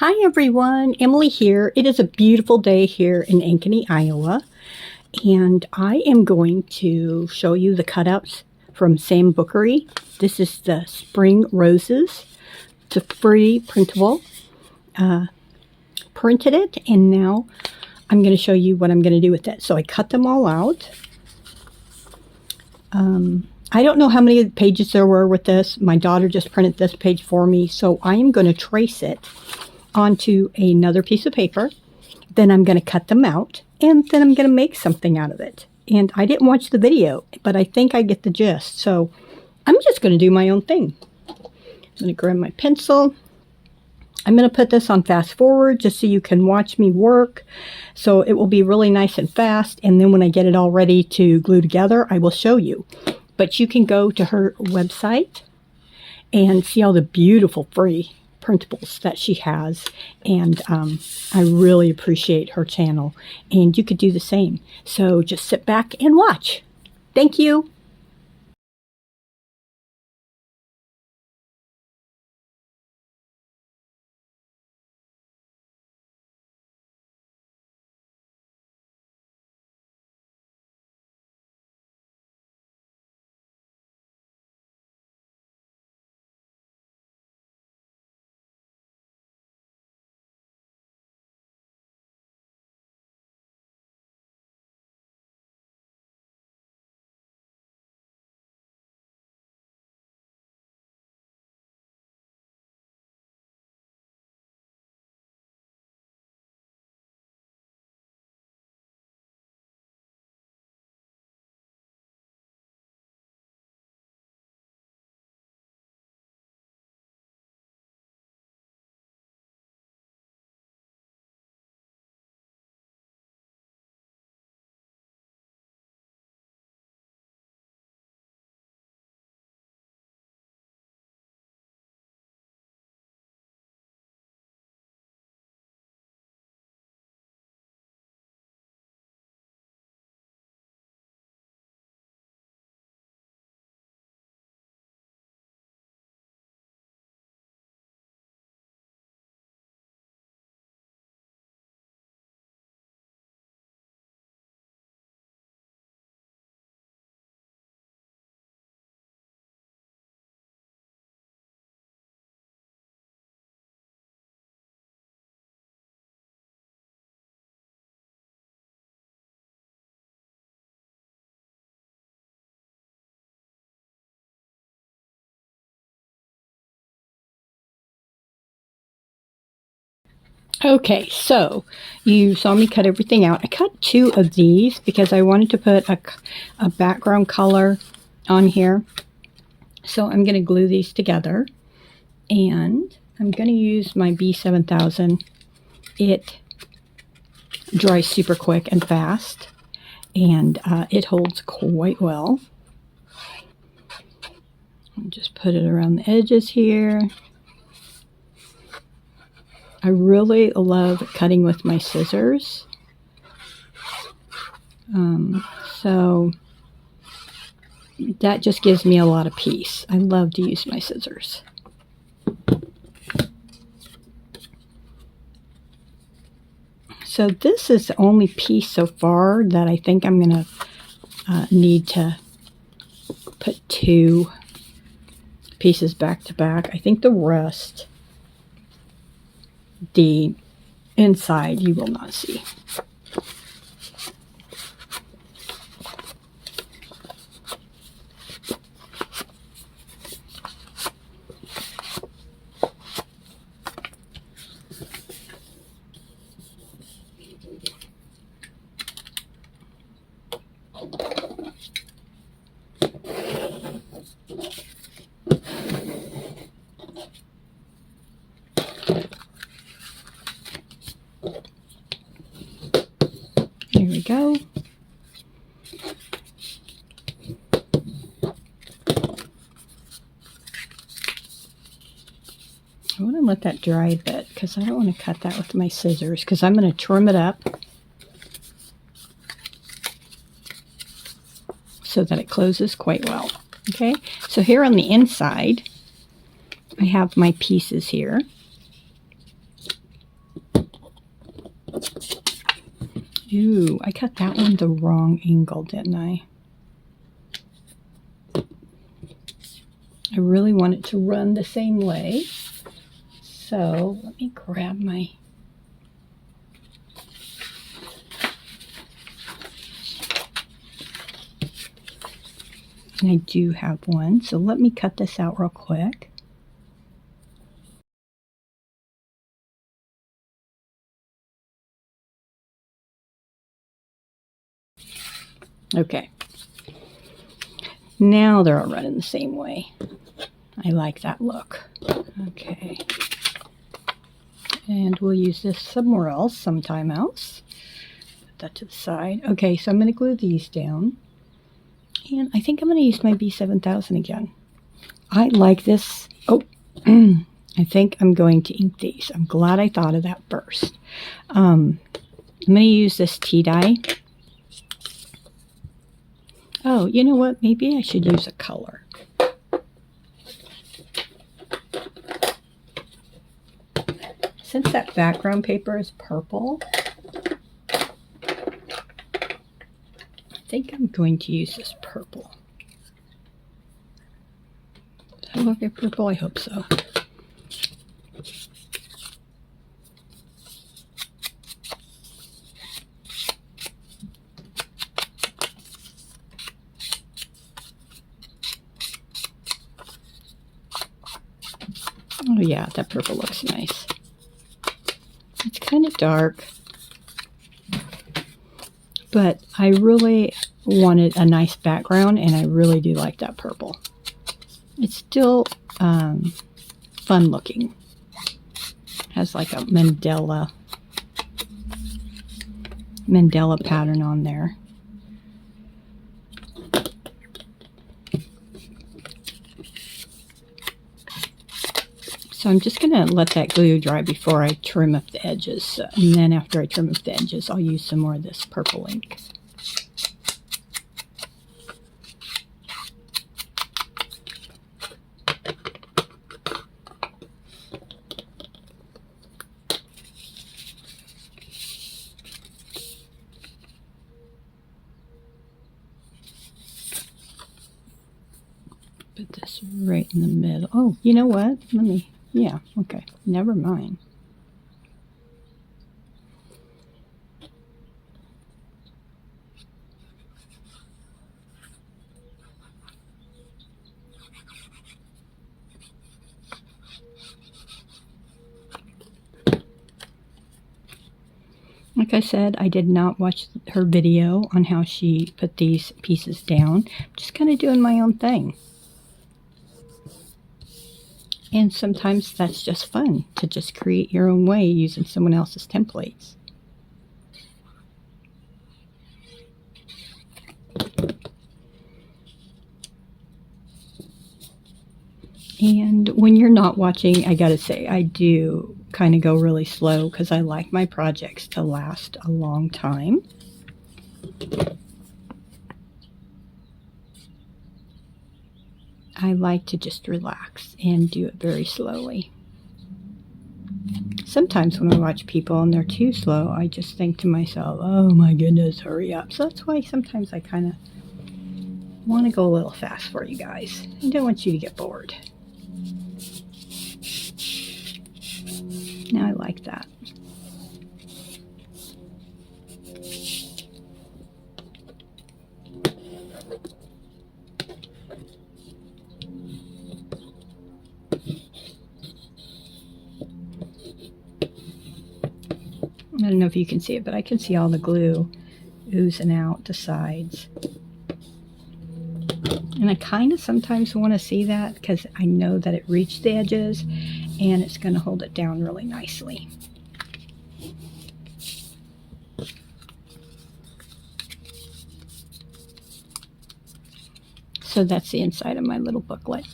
Hi everyone, Emily here. It is a beautiful day here in Ankeny, Iowa, and I am going to show you the cutouts from Sam Bookery. This is the Spring Roses. It's a free printable. Printed it, and now I'm going to show you what I'm going to do with it. So I cut them all out. I don't know how many pages there were with this. My daughter just printed this page for me, so I am going to trace it onto another piece of paper. Then I'm going to cut them out, and then I'm going to make something out of it. And I didn't watch the video, but I think I get the gist. So I'm just going to do my own thing. I'm going to grab my pencil. I'm going to put this on fast forward just so you can watch me work. So it will be really nice and fast. And then when I get it all ready to glue together, I will show you. But you can go to her website and see all the beautiful free printables that she has, and I really appreciate her channel, and you could do the same. So just sit back and watch. Thank you. Okay, so you saw me cut everything out. I cut 2 of these because I wanted to put a background color on here. So I'm going to glue these together, and I'm going to use my B7000. It dries super quick and fast, and it holds quite well. I'll just put it around the edges here. I really love cutting with my scissors. So that just gives me a lot of peace. I love to use my scissors. So this is the only piece so far that I think I'm going to need to put 2 pieces back to back. I think the rest, the inside, you will not see. Here we go. I want to let that dry a bit because I don't want to cut that with my scissors, because I'm going to trim it up so that it closes quite well. Okay, so here on the inside, I have my pieces here. Ooh, I cut that one the wrong angle, didn't I? I really want it to run the same way. So let me grab my... And I do have one, so let me cut this out real quick. Okay. Now they're all running the same way. I like that look. Okay. And we'll use this somewhere else, sometime else. Put that to the side. Okay, so I'm going to glue these down. And I think I'm going to use my B7000 again. I like this. Oh, I think I'm going to ink these. I'm glad I thought of that first. I'm going to use this tea dye. Oh, you know what? Maybe I should use a color. Since that background paper is purple, I think I'm going to use this purple. Does that look like purple? I hope so. Oh yeah, that purple looks nice. It's kind of dark, but I really wanted a nice background, and I really do like that purple. It's still fun looking. Has like a mandala pattern on there. So I'm just going to let that glue dry before I trim up the edges. And then after I trim up the edges, I'll use some more of this purple ink. Put this right in the middle. Oh, you know what? Yeah, okay. Never mind. Like I said, I did not watch her video on how she put these pieces down. I'm just kind of doing my own thing. And sometimes that's just fun, to just create your own way using someone else's templates. And when you're not watching, I gotta say, I do kind of go really slow because I like my projects to last a long time. I like to just relax and do it very slowly. Sometimes when I watch people and they're too slow, I just think to myself, oh my goodness, hurry up. So that's why sometimes I kind of want to go a little fast for you guys. I don't want you to get bored. Now I like that. I don't know if you can see it, but I can see all the glue oozing out the sides. And I kind of sometimes want to see that because I know that it reached the edges and it's going to hold it down really nicely. So that's the inside of my little booklet.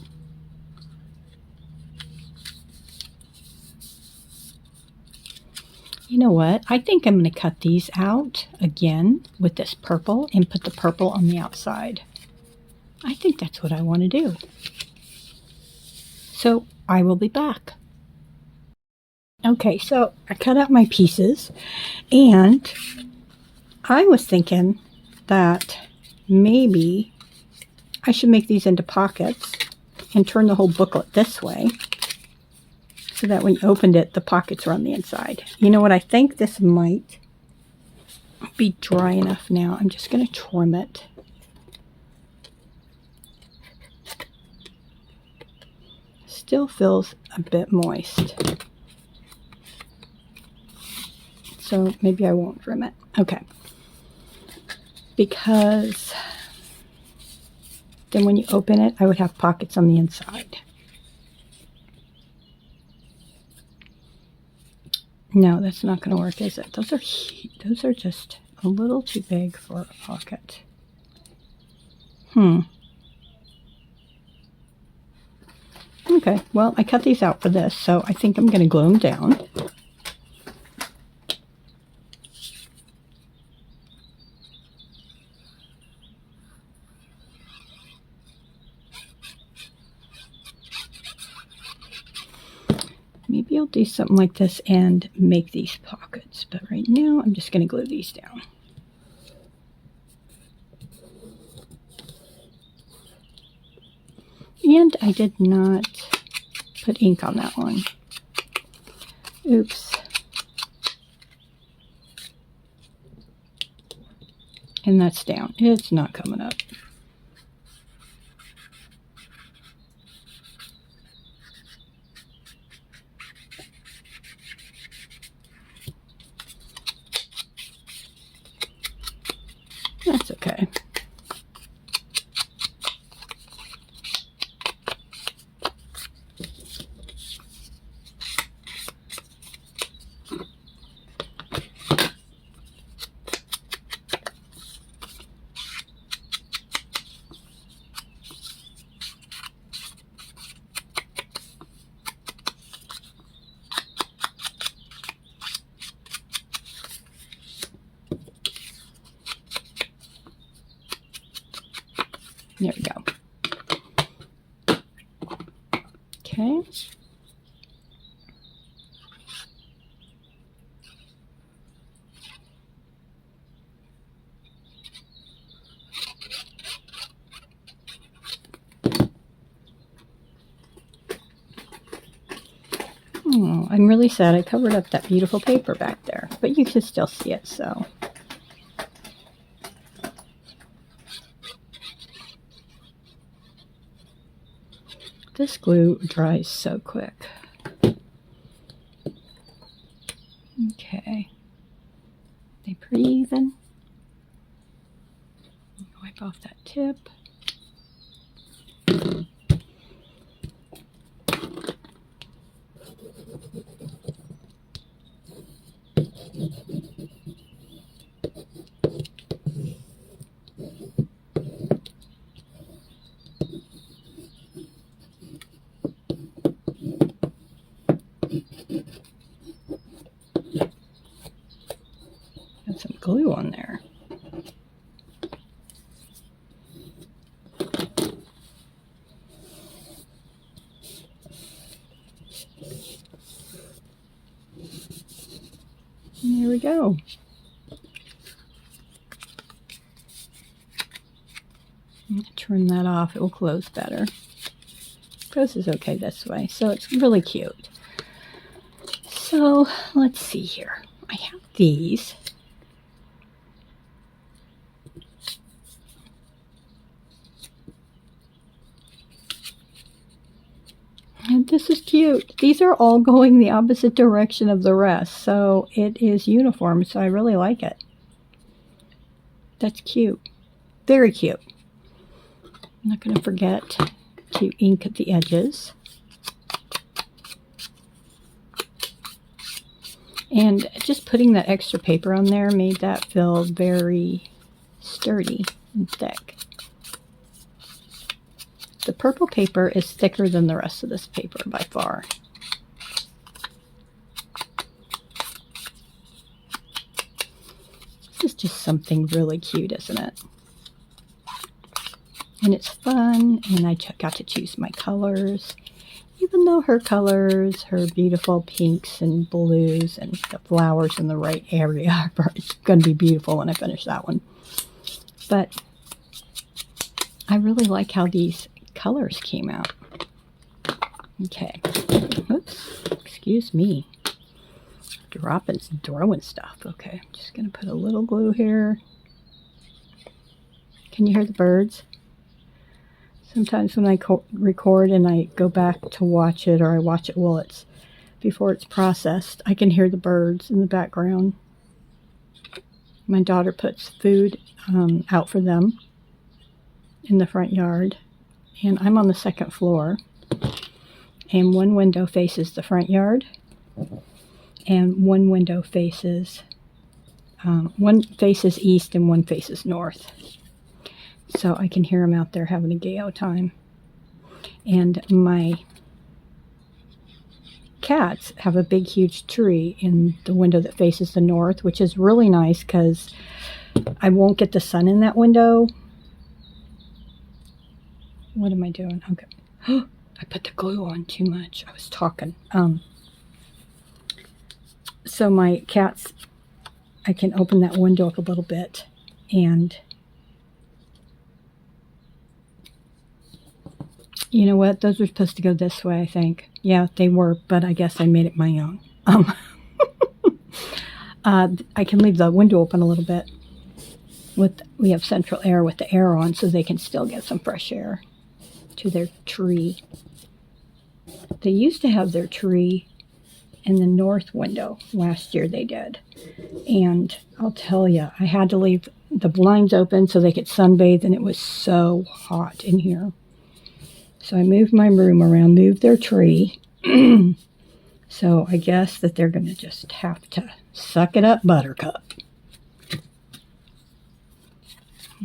You know what? I think I'm going to cut these out again with this purple and put the purple on the outside. I think that's what I want to do. So I will be back. Okay, so I cut out my pieces, and I was thinking that maybe I should make these into pockets and turn the whole booklet this way so that when you opened it, the pockets are on the inside. You know what? I think this might be dry enough now. I'm just going to trim it. Still feels a bit moist. So maybe I won't trim it. Okay. Because then when you open it, I would have pockets on the inside. No, that's not going to work, is it? Those are just a little too big for a pocket. Okay, well, I cut these out for this, so I think I'm going to glue them down. Maybe I'll do something like this and make these pockets, but right now I'm just going to glue these down. And I did not put ink on that one. Oops. And that's down. It's not coming up. That's okay. There we go. Okay. Oh, I'm really sad I covered up that beautiful paper back there, but you can still see it, so. This glue dries so quick. Okay. They pretty even. Wipe off that tip. Got some glue on there. And there we go. Turn that off. It will close better. Closes okay this way. So it's really cute. So let's see here. I have these. And this is cute. These are all going the opposite direction of the rest. So it is uniform. So I really like it. That's cute. Very cute. I'm not going to forget to ink at the edges. And just putting that extra paper on there made that feel very sturdy and thick. The purple paper is thicker than the rest of this paper by far. This is just something really cute, isn't it? And it's fun, and I got to choose my colors. You even though her colors, her beautiful pinks and blues and the flowers in the right area, it's going to be beautiful when I finish that one. But I really like how these colors came out. Okay. Oops. Excuse me. Dropping, throwing stuff. Okay. I'm just going to put a little glue here. Can you hear the birds? Sometimes when I record and I go back to watch it, or I watch it while it's before it's processed, I can hear the birds in the background. My daughter puts food out for them in the front yard, and I'm on the second floor, and one window faces the front yard, and one window faces one faces east and one faces north. So I can hear them out there having a gay old time. And my cats have a big, huge tree in the window that faces the north, which is really nice because I won't get the sun in that window. What am I doing? Okay. I put the glue on too much. I was talking. So my cats, I can open that window up a little bit, and you know what? Those were supposed to go this way, I think. Yeah, they were, but I guess I made it my own. I can leave the window open a little bit. We have central air with the air on, so they can still get some fresh air to their tree. They used to have their tree in the north window. Last year they did. And I'll tell you, I had to leave the blinds open so they could sunbathe, and it was so hot in here. So I moved my room around, moved their tree. So I guess that they're going to just have to suck it up, Buttercup.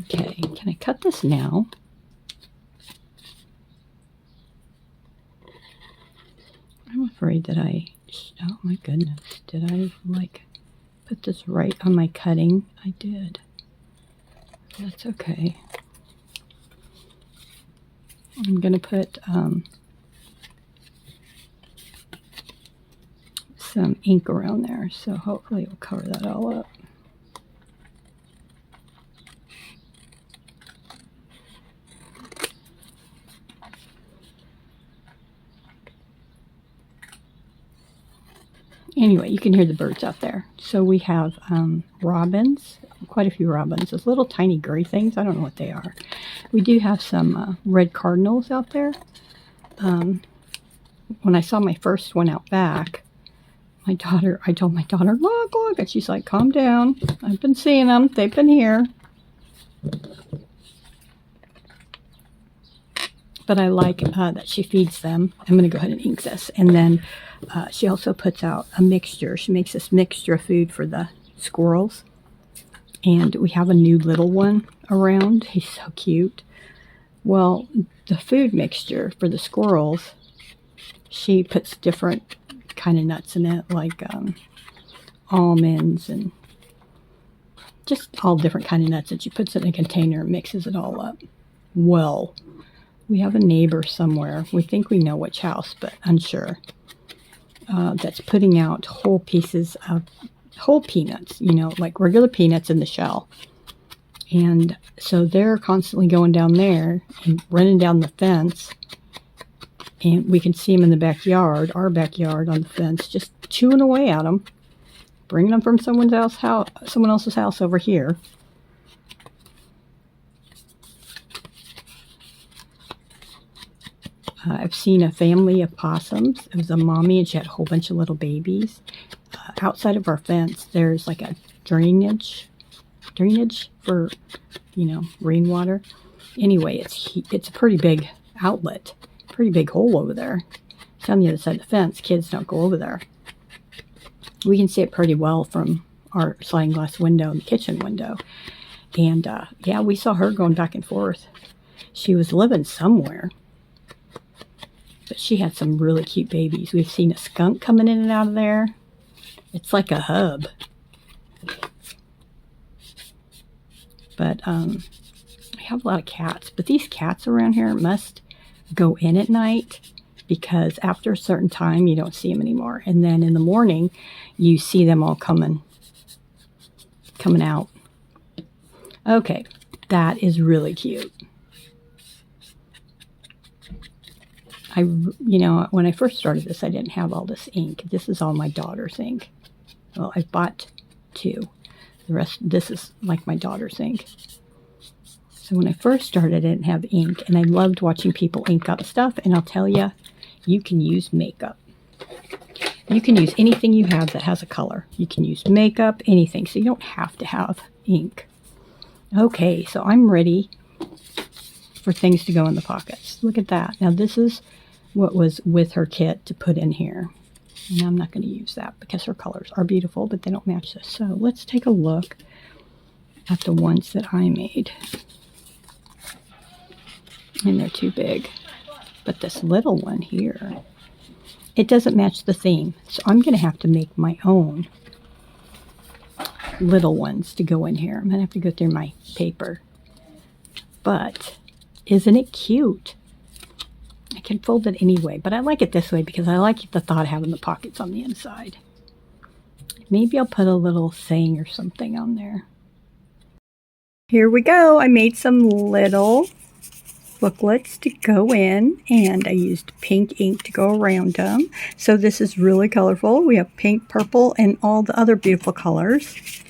Okay, can I cut this now? I'm afraid that oh my goodness, did I put this right on my cutting? I did. That's okay. I'm going to put some ink around there, so hopefully it will cover that all up. Anyway, you can hear the birds out there. So we have robins, quite a few robins, those little tiny gray things. I don't know what they are. We do have some red cardinals out there. When I saw my first one out back, I told my daughter, look, and she's like, calm down. I've been seeing them. They've been here. But I like that she feeds them. I'm going to go ahead and ink this. And then she also puts out a mixture. She makes this mixture of food for the squirrels. And we have a new little one around. He's so cute. Well, the food mixture for the squirrels, she puts different kind of nuts in it, like almonds and just all different kind of nuts. And she puts it in a container and mixes it all up. Well, we have a neighbor somewhere. We think we know which house, but unsure. That's putting out whole pieces of whole peanuts, like regular peanuts in the shell. And so they're constantly going down there and running down the fence. And we can see them in the backyard, our backyard on the fence, just chewing away at them, bringing them from someone else's house over here. I've seen a family of possums. It was a mommy, and she had a whole bunch of little babies. Outside of our fence, there's like a drainage for, rainwater. Anyway, it's a pretty big outlet, pretty big hole over there. It's on the other side of the fence. Kids don't go over there. We can see it pretty well from our sliding glass window and the kitchen window. And yeah, we saw her going back and forth. She was living somewhere. But she had some really cute babies. We've seen a skunk coming in and out of there. It's like a hub. But we have a lot of cats. But these cats around here must go in at night because after a certain time, you don't see them anymore. And then in the morning, you see them all coming out. Okay, that is really cute. When I first started this, I didn't have all this ink. This is all my daughter's ink. Well, I bought 2. The rest, this is like my daughter's ink. So when I first started, I didn't have ink, and I loved watching people ink up stuff. And I'll tell you, you can use makeup. You can use anything you have that has a color. You can use makeup, anything. So you don't have to have ink. Okay, so I'm ready for things to go in the pockets. Look at that. Now this is what was with her kit to put in here. And I'm not going to use that because her colors are beautiful, but they don't match this. So let's take a look at the ones that I made. And they're too big. But this little one here, it doesn't match the theme. So I'm going to have to make my own little ones to go in here. I'm going to have to go through my paper. But isn't it cute? I can fold it anyway, but I like it this way because I like the thought of having the pockets on the inside. Maybe I'll put a little saying or something on there. Here we go. I made some little booklets to go in, and I used pink ink to go around them. So this is really colorful. We have pink, purple, and all the other beautiful colors.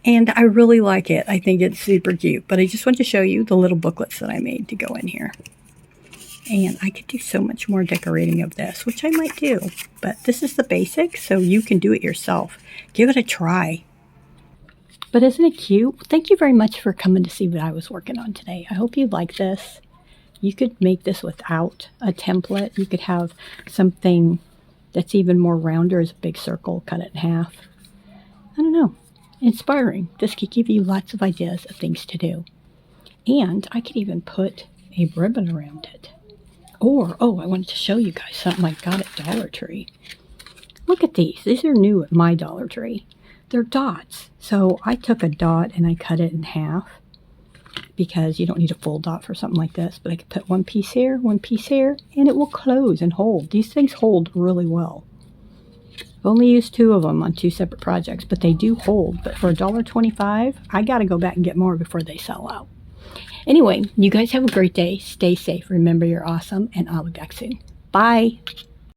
And I really like it. I think it's super cute. But I just want to show you the little booklets that I made to go in here. And I could do so much more decorating of this, which I might do. But this is the basics, so you can do it yourself. Give it a try. But isn't it cute? Thank you very much for coming to see what I was working on today. I hope you like this. You could make this without a template. You could have something that's even more rounder as a big circle, cut it in half. I don't know. Inspiring. This could give you lots of ideas of things to do. And I could even put a ribbon around it. Or, I wanted to show you guys something I got at Dollar Tree. Look at these. These are new at my Dollar Tree. They're dots. So I took a dot and I cut it in half because you don't need a full dot for something like this. But I could put one piece here, and it will close and hold. These things hold really well. I've only used 2 of them on 2 separate projects, but they do hold. But for $1.25, I got to go back and get more before they sell out. Anyway, you guys have a great day. Stay safe. Remember, you're awesome, and I'll be back soon. Bye.